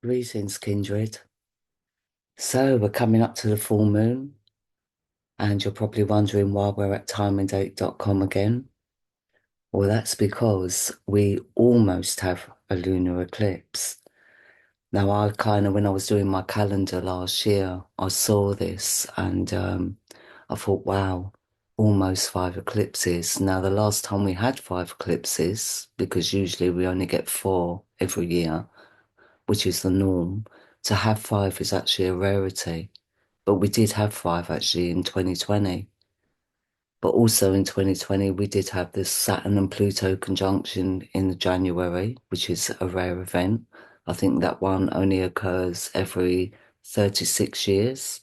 Greetings, kindred. So we're coming up to the full moon, and you're probably wondering why we're at timeanddate.com again. Well, that's because we almost have a lunar eclipse. Now, when I was doing my calendar last year, I saw this and I thought, wow, almost five eclipses. Now, the last time we had five eclipses, because usually we only get four every year, which is the norm, to have five is actually a rarity. But we did have five actually in 2020. But also in 2020, we did have this Saturn and Pluto conjunction in January, which is a rare event. I think that one only occurs every 36 years.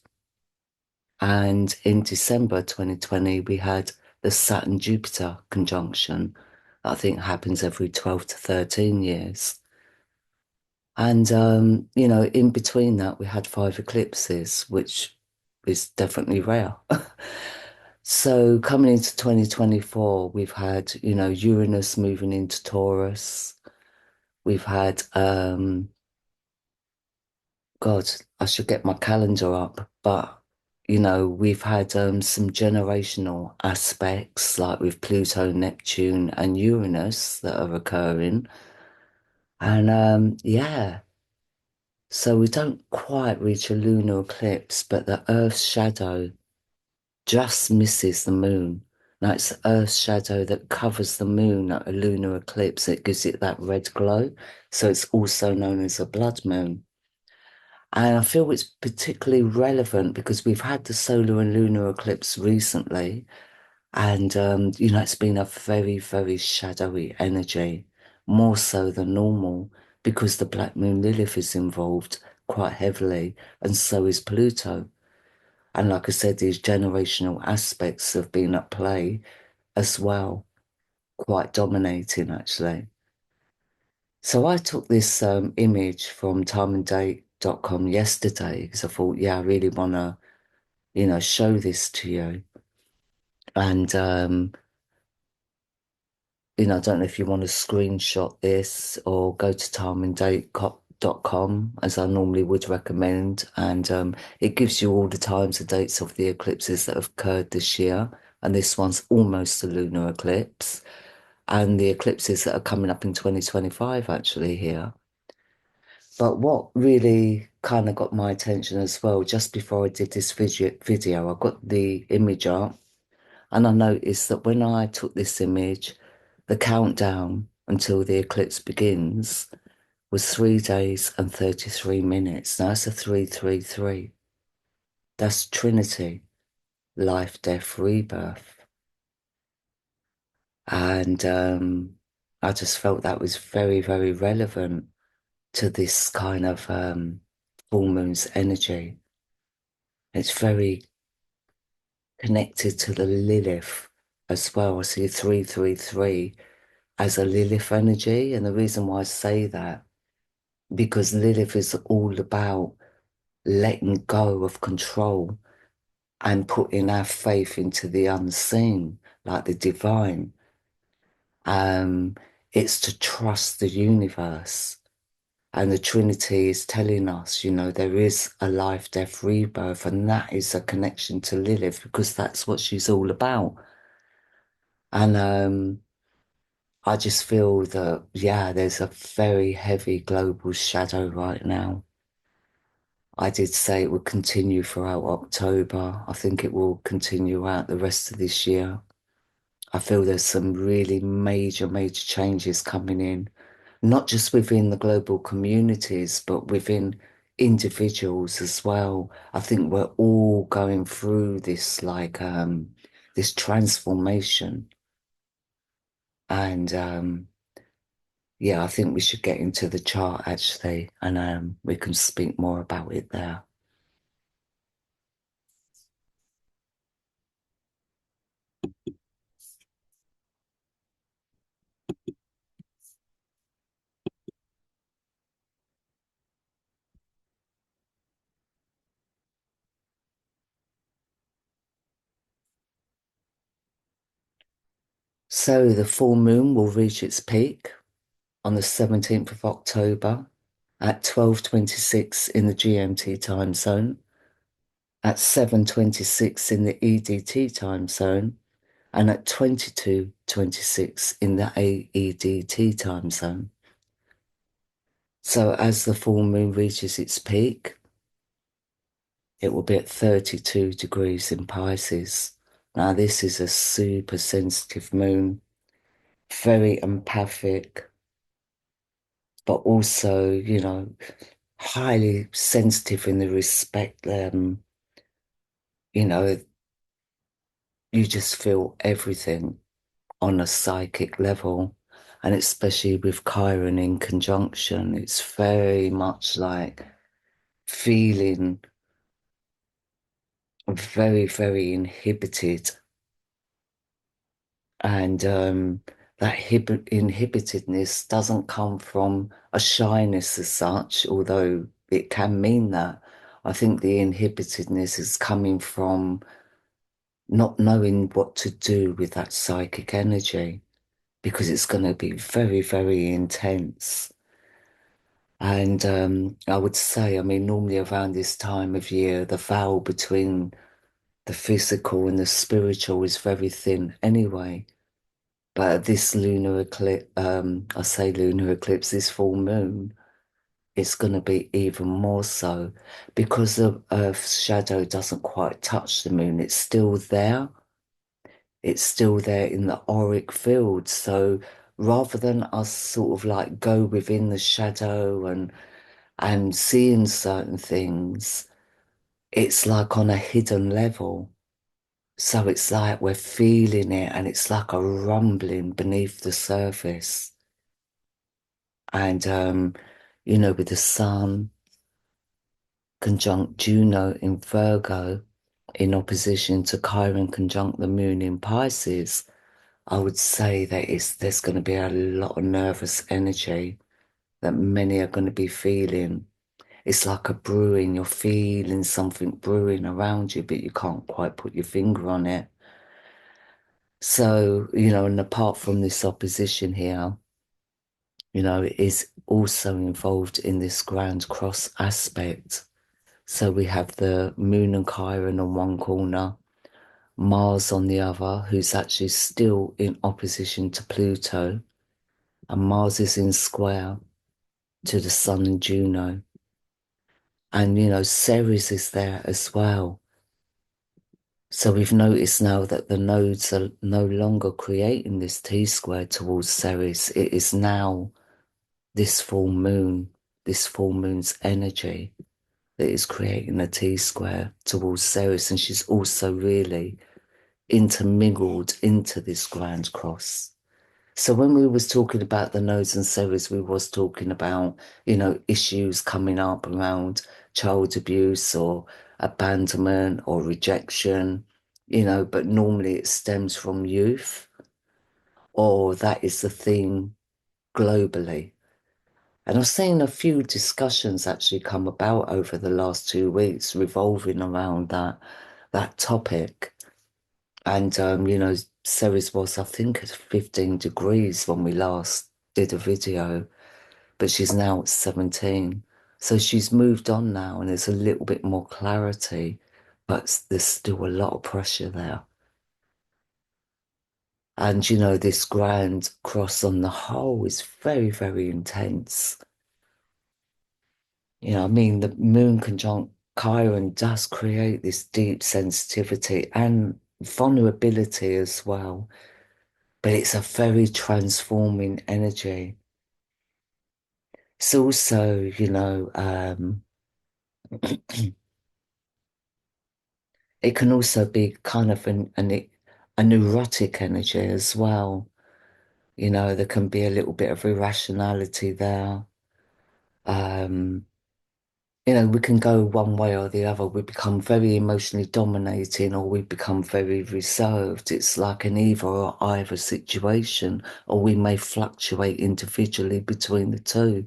And in December 2020, we had the Saturn Jupiter conjunction. I think happens every 12 to 13 years. And, in between that, we had five eclipses, which is definitely rare. So coming into 2024, we've had, Uranus moving into Taurus. We've had, God, I should get my calendar up, but, we've had some generational aspects like with Pluto, Neptune, and Uranus that are occurring. And yeah. So we don't quite reach a lunar eclipse, but the Earth's shadow just misses the moon. Now it's the Earth's shadow that covers the moon at a lunar eclipse. It gives it that red glow. So it's also known as a blood moon. And I feel it's particularly relevant because we've had the solar and lunar eclipse recently. And, it's been a very, very shadowy energy, more so than normal, because the Black Moon Lilith is involved quite heavily, and so is Pluto. And like I said, these generational aspects have been at play as well, quite dominating actually. So I took this image from timeanddate.com yesterday because I thought, yeah, I really want to, show this to you. And I don't know if you want to screenshot this or go to timeanddate.com as I normally would recommend. And it gives you all the times and dates of the eclipses that have occurred this year. And this one's almost a lunar eclipse. And the eclipses that are coming up in 2025 actually here. But what really kind of got my attention as well, just before I did this video, I got the image up and I noticed that when I took this image, the countdown until the eclipse begins was 3 days and 33 minutes. Now that's a 333. That's Trinity, life, death, rebirth. And I just felt that was very, very relevant to this kind of full moon's energy. It's very connected to the Lilith as well. I see 333 as a Lilith energy. And the reason why I say that, because Lilith is all about letting go of control and putting our faith into the unseen, like the divine. Um, it's to trust the universe. And the Trinity is telling us, there is a life, death, rebirth, and that is a connection to Lilith because that's what she's all about. And I just feel that, yeah, there's a very heavy global shadow right now. I did say it would continue throughout October. I think it will continue out the rest of this year. I feel there's some really major, major changes coming in, not just within the global communities, but within individuals as well. I think we're all going through this this transformation. And yeah, I think we should get into the chart actually, and we can speak more about it there. So the full moon will reach its peak on the 17th of October. at 12:26 in the GMT time zone, at 7:26 in the EDT time zone, and at 22:26 in the AEDT time zone. So as the full moon reaches its peak, it will be at 32 degrees in Pisces. Now, this is a super sensitive moon, very empathic, but also, highly sensitive in the respect, you know, you just feel everything on a psychic level. And especially with Chiron in conjunction, it's very much like feeling very, very inhibited. And that inhibitedness doesn't come from a shyness as such, although it can mean that. I think the inhibitedness is coming from not knowing what to do with that psychic energy because it's going to be very, very intense. And I would say, I mean, normally around this time of year, the veil between the physical and the spiritual is very thin anyway. But this lunar eclipse, I say lunar eclipse, this full moon, it's going to be even more so because the Earth's shadow doesn't quite touch the moon. It's still there. It's still there in the auric field. So rather than us sort of like go within the shadow and seeing certain things, it's like on a hidden level. So it's like we're feeling it and it's like a rumbling beneath the surface. And, with the sun conjunct Juno in Virgo in opposition to Chiron conjunct the moon in Pisces, I would say that there's going to be a lot of nervous energy that many are going to be feeling. It's like a brewing, you're feeling something brewing around you, but you can't quite put your finger on it. So, and apart from this opposition here, it is also involved in this grand cross aspect. So we have the Moon and Chiron on one corner, Mars on the other, who's actually still in opposition to Pluto, and Mars is in square to the Sun and Juno. And, Ceres is there as well. So we've noticed now that the nodes are no longer creating this T square towards Ceres. It is now this full moon, this full moon's energy that is creating a T square towards Ceres. And she's also really intermingled into this grand cross. So when we was talking about the nodes and Ceres, we was talking about, issues coming up around child abuse or abandonment or rejection, but normally it stems from youth, or that is the theme globally. And I've seen a few discussions actually come about over the last 2 weeks revolving around that topic. And Ceres was, I think, at 15 degrees when we last did a video, but she's now at 17. So she's moved on now and there's a little bit more clarity, but there's still a lot of pressure there. And this grand cross on the whole is very, very intense. I mean, the moon conjunct Chiron does create this deep sensitivity and vulnerability as well, but it's a very transforming energy. It's also, it can also be kind of a neurotic energy as well. There can be a little bit of irrationality there. Um, we can go one way or the other. We become very emotionally dominating or we become very reserved. It's like an either or either situation, or we may fluctuate individually between the two.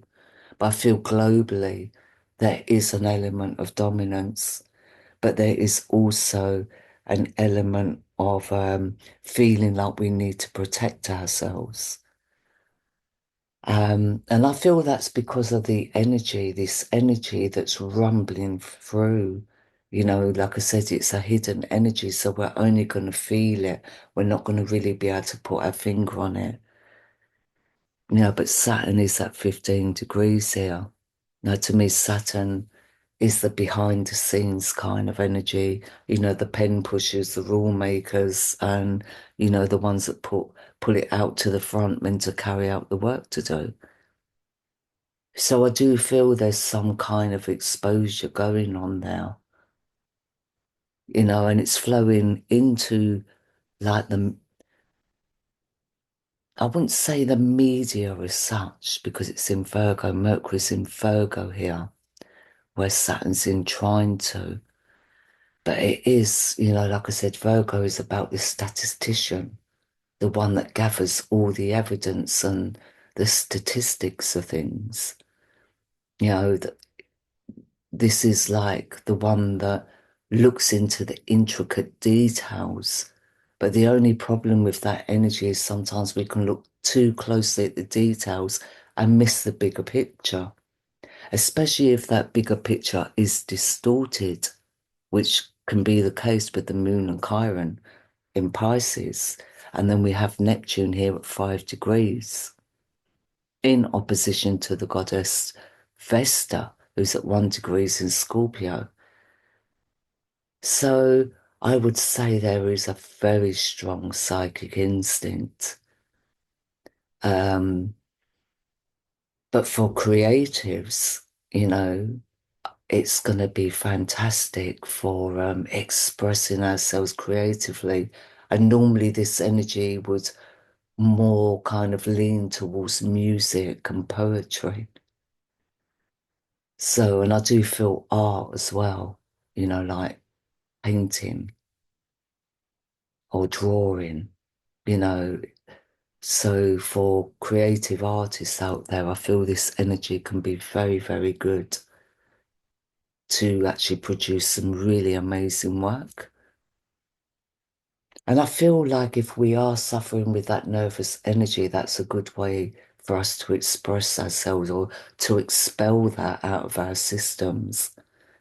But I feel globally there is an element of dominance, but there is also an element of feeling like we need to protect ourselves. And I feel that's because of the energy, this energy that's rumbling through. You know, like I said, it's a hidden energy, so we're only going to feel it. We're not going to really be able to put our finger on it. You know, but Saturn is at 15 degrees here. Now, to me, Saturn is the behind the scenes kind of energy, you know, the pen pushers, the rule makers, and, you know, the ones that pull it out to the front men to carry out the work to do. So I do feel there's some kind of exposure going on now, you know, and it's flowing into like I wouldn't say the media as such because it's in Virgo, Mercury's in Virgo here, where Saturn's in trine to. But it is, you know, like I said, Virgo is about the statistician, the one that gathers all the evidence and the statistics of things. You know, that this is like the one that looks into the intricate details. But the only problem with that energy is sometimes we can look too closely at the details and miss the bigger picture, especially if that bigger picture is distorted, which can be the case with the moon and Chiron in Pisces. And then we have Neptune here at 5 degrees in opposition to the goddess Vesta, who's at 1 degrees in Scorpio. So I would say there is a very strong psychic instinct. Um, but for creatives, you know, it's going to be fantastic for expressing ourselves creatively. And normally this energy would more kind of lean towards music and poetry. So, and I do feel art as well, you know, like painting or drawing, you know. So for creative artists out there, I feel this energy can be very, very good to actually produce some really amazing work. And I feel like if we are suffering with that nervous energy, that's a good way for us to express ourselves or to expel that out of our systems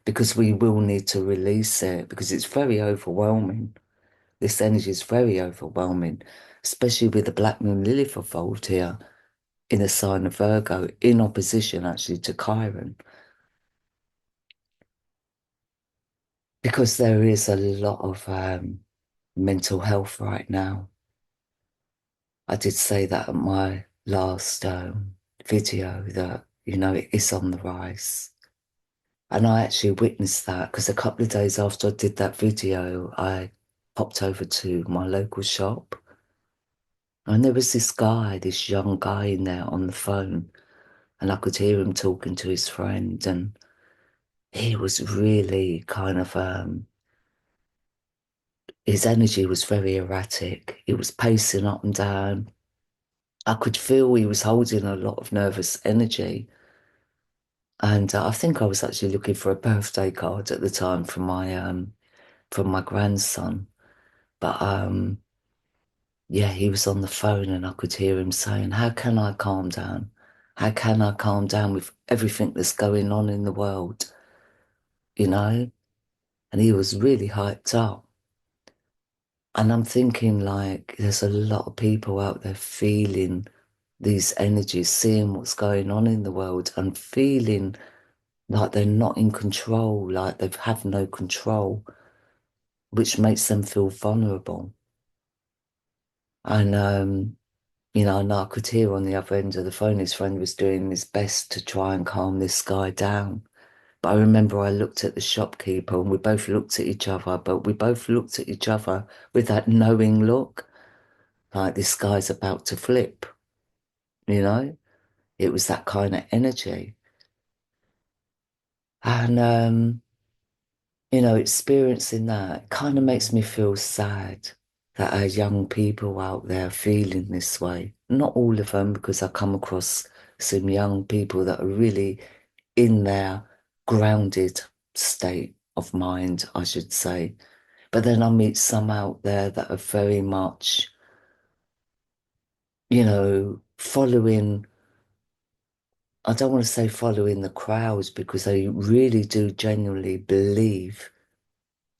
because we will need to release it because it's very overwhelming. This energy is very overwhelming, especially with the Black Moon Lilith involved here in the sign of Virgo, in opposition actually to Chiron, because there is a lot of mental health right now. I did say that at my last video that, you know, it is on the rise. And I actually witnessed that because a couple of days after I did that video, I popped over to my local shop and there was this guy, this young guy in there on the phone, and I could hear him talking to his friend, and he was really kind of his energy was very erratic. He was pacing up and down. I could feel he was holding a lot of nervous energy. And I think I was actually looking for a birthday card at the time from my grandson. But yeah, he was on the phone and I could hear him saying, "How can I calm down? How can I calm down with everything that's going on in the world?" You know? And he was really hyped up. And I'm thinking like there's a lot of people out there feeling these energies, seeing what's going on in the world and feeling like they're not in control, like they have no control, which makes them feel vulnerable. And you know, and I could hear on the other end of the phone his friend was doing his best to try and calm this guy down. But I remember I looked at the shopkeeper and we both looked at each other, but we both looked at each other with that knowing look, like this guy's about to flip, you know? It was that kind of energy. And you know, experiencing that kind of makes me feel sad that our young people out there are feeling this way. Not all of them, because I come across some young people that are really in their grounded state of mind, I should say. But then I meet some out there that are very much, you know, following I don't want to say following the crowds because they really do genuinely believe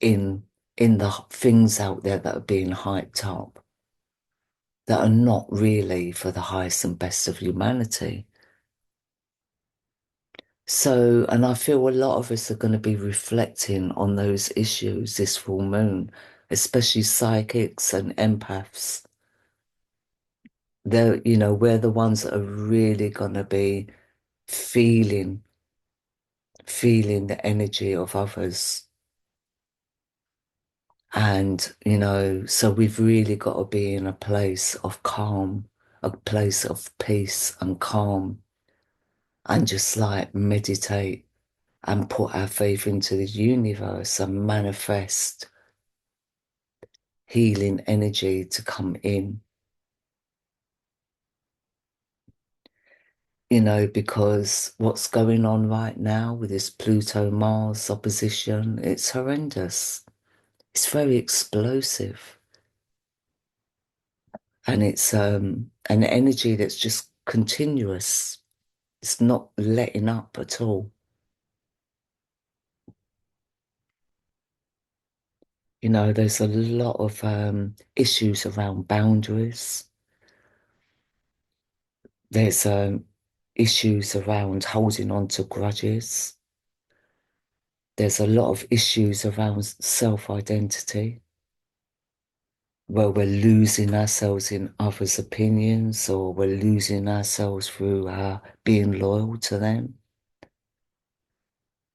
in the things out there that are being hyped up that are not really for the highest and best of humanity. So, and I feel a lot of us are going to be reflecting on those issues this full moon, especially psychics and empaths. We're the ones that are really going to be feeling, feeling the energy of others. And, so we've really got to be in a place of calm, a place of peace and calm, and just like meditate and put our faith into the universe and manifest healing energy to come in, because what's going on right now with this Pluto Mars opposition, it's horrendous. It's very explosive. And it's an energy that's just continuous. It's not letting up at all. There's a lot of issues around boundaries. There's issues around holding on to grudges. There's a lot of issues around self-identity, where we're losing ourselves in others' opinions, or we're losing ourselves through being loyal to them.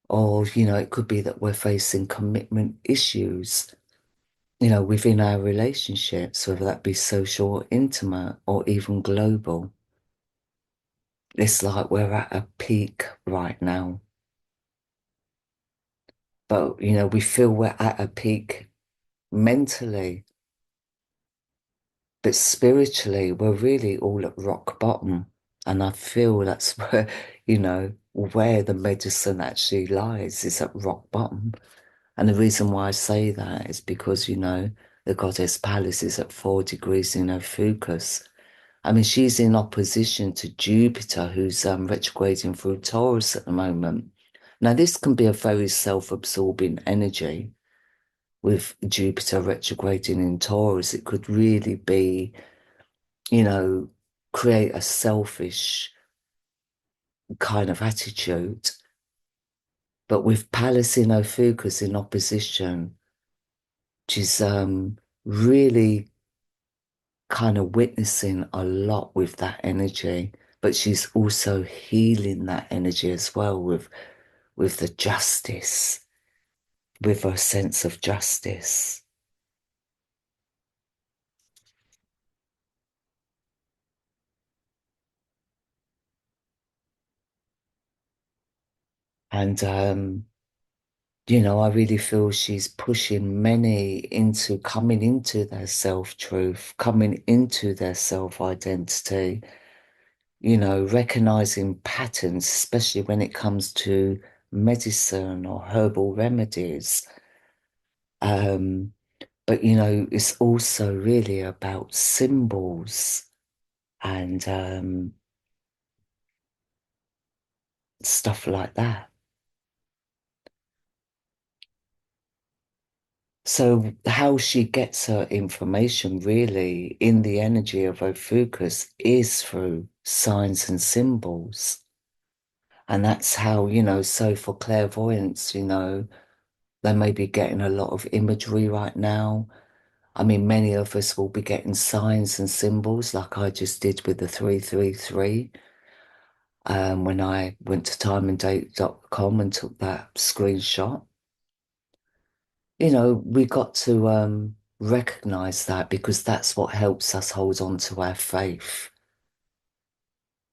Or, it could be that we're facing commitment issues, within our relationships, whether that be social or intimate or even global. It's like we're at a peak right now. But, we feel we're at a peak mentally, but spiritually, we're really all at rock bottom. And I feel that's where, where the medicine actually lies, is at rock bottom. And the reason why I say that is because, the goddess Pallas is at 4 degrees in Ophiuchus. I mean, she's in opposition to Jupiter, who's retrograding through Taurus at the moment. Now, this can be a very self-absorbing energy with Jupiter retrograding in Taurus. It could really be, you know, create a selfish kind of attitude. But with Pallas in Ophiuchus in opposition, she's really kind of witnessing a lot with that energy, but she's also healing that energy as well with the justice, with her sense of justice. And I really feel she's pushing many into coming into their self-truth, coming into their self-identity, recognizing patterns, especially when it comes to medicine or herbal remedies. Um, but it's also really about symbols and stuff like that. So how she gets her information really in the energy of her focus is through signs and symbols. And that's how, so for clairvoyance, they may be getting a lot of imagery right now. I mean, many of us will be getting signs and symbols like I just did with the 333. When I went to timeanddate.com and took that screenshot. We got to recognize that because that's what helps us hold on to our faith,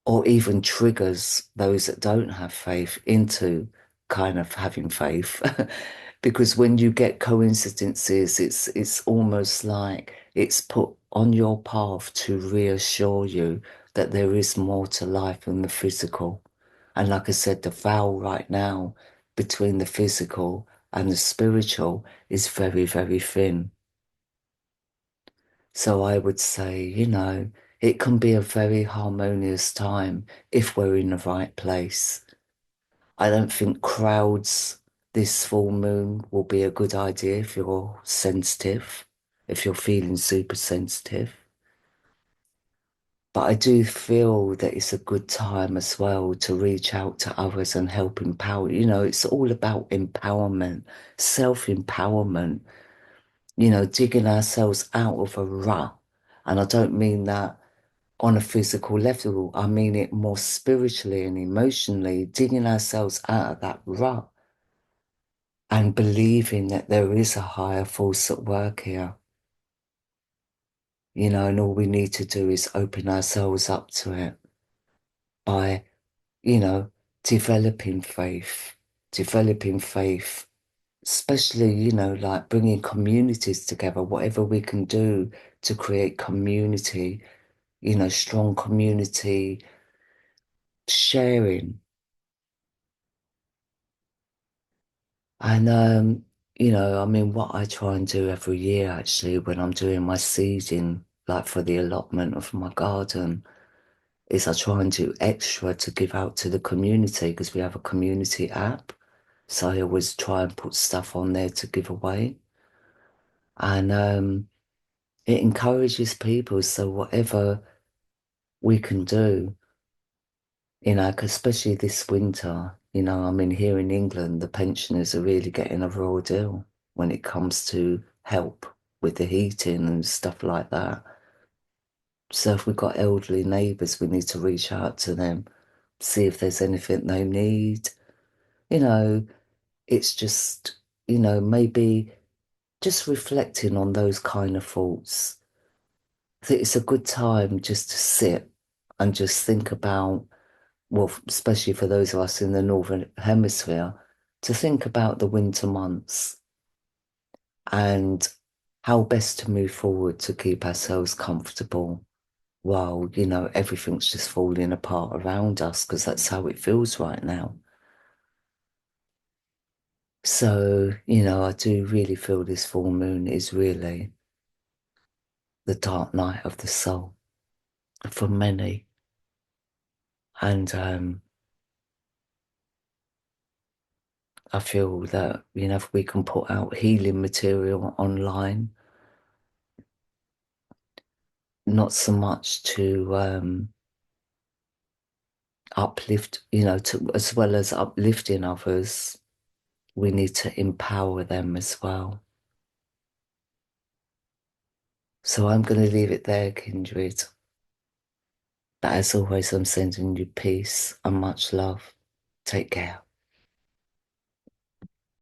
or even triggers those that don't have faith into kind of having faith. Because when you get coincidences, it's almost like it's put on your path to reassure you that there is more to life than the physical. And like I said, the veil right now between the physical and the spiritual is very, very thin. So I would say, It can be a very harmonious time if we're in the right place. I don't think crowds this full moon will be a good idea if you're sensitive, if you're feeling super sensitive. But I do feel that it's a good time as well to reach out to others and help empower. It's all about empowerment, self-empowerment, digging ourselves out of a rut. And I don't mean that on a physical level, I mean it more spiritually and emotionally, digging ourselves out of that rut and believing that there is a higher force at work here, and all we need to do is open ourselves up to it by, you know, developing faith, especially, like bringing communities together, whatever we can do to create community, strong community sharing. And, I mean, what I try and do every year actually when I'm doing my seeding, like for the allotment of my garden, is I try and do extra to give out to the community because we have a community app. So I always try and put stuff on there to give away. And it encourages people. So whatever we can do, 'cause especially this winter, I mean, here in England, the pensioners are really getting a raw deal when it comes to help with the heating and stuff like that. So if we've got elderly neighbours, we need to reach out to them, see if there's anything they need. You know, it's just, maybe just reflecting on those kind of thoughts. I think it's a good time just to sit and just think about, well, especially for those of us in the Northern Hemisphere, to think about the winter months and how best to move forward to keep ourselves comfortable while, everything's just falling apart around us because that's how it feels right now. So, I do really feel this full moon is really the dark night of the soul for many. And I feel that, if we can put out healing material online, not so much to uplift, as well as uplifting others, we need to empower them as well. So I'm going to leave it there, Kindred. But as always, I'm sending you peace and much love. Take care.